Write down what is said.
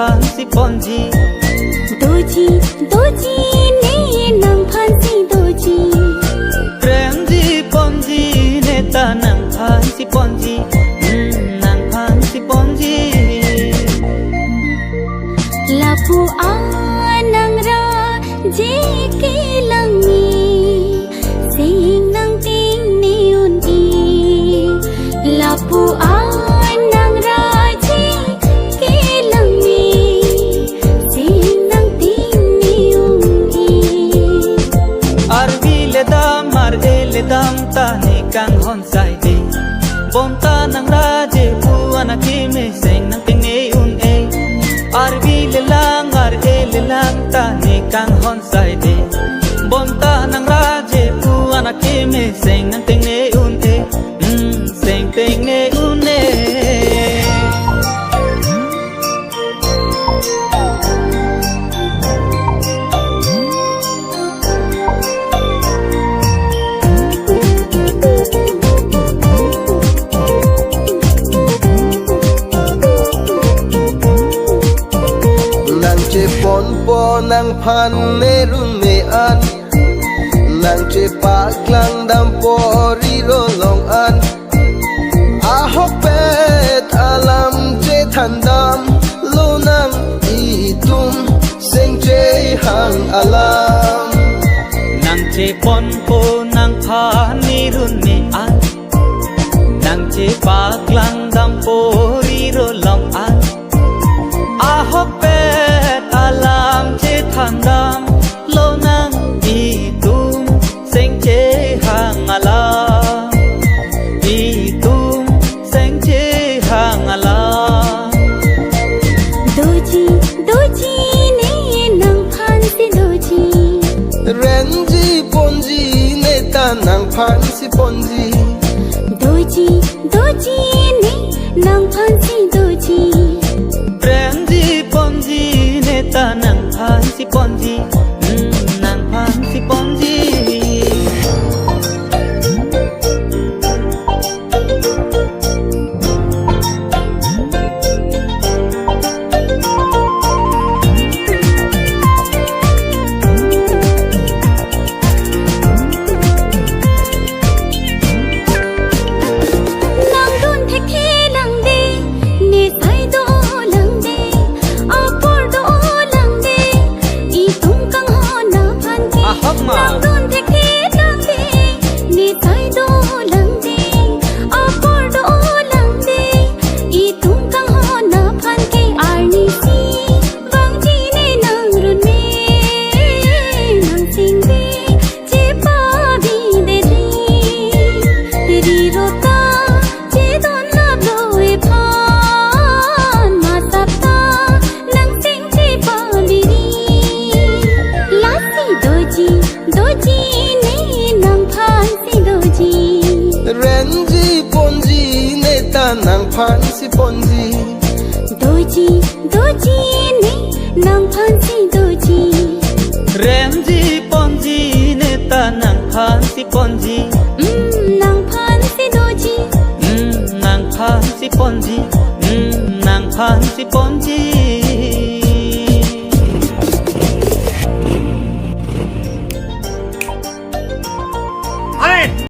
พันสิปอนจีโดจีโดจีเนนางพันสิโดจีแรงจีปอนจีเนตานางพันสิปอนจีนางพันสิปอนจีลาปูอานางราเจกีลังนีสิงนางติงนิอุนอีลาปูอานางราเจกีลังนีสิงนางติงนิอุนอีอาร์วีเลดามอาร์เอเลดามตาเนกังฮอนไซเดบอมตานางราเจปูอานาคิเมเซงนางติงเนอุนเออาร์วีเลลังอาร์เอเลลังตาเนกังฮอนไซเดบอมตานางราเจปูอานาคิเมเซงนางติงเนอุนเอเซงติงเนอุนเอนางพันเนรุเนอันนางเจปากลังดำปอริโรลองอันอาฮอกเป็ดอาลัมเจทันดำโลนังอีตุมเซงเจหังอาลัมนางเจปอนโปนางพันเนรุเนอันนางเจปากลังดำปอริโรลองอันอาฮอกเป็ดอาลัมเจทันดำโลนังอีตุมเซงเจหังอาลัมอีตุมเซงเจหังอาลัมโดจีโดจีเนนางพันสิโดจีเรนจีปอนจีเนตานางพันสิปอนจีโดจีโดจีเนนางพันสิโดจีแรงจีปอนจีเนตานางพันสิปอนจีนางพันสิปอนจีเรนจีปอนจีเนตานางพันสิปอนจีโดจีโดจีเนนางพันสิโดจีเรนจีปอนจีเนตานางพันสิปอนจีนางพันสิโดจีนางพันสิปอนจีนางพันสิปอนจี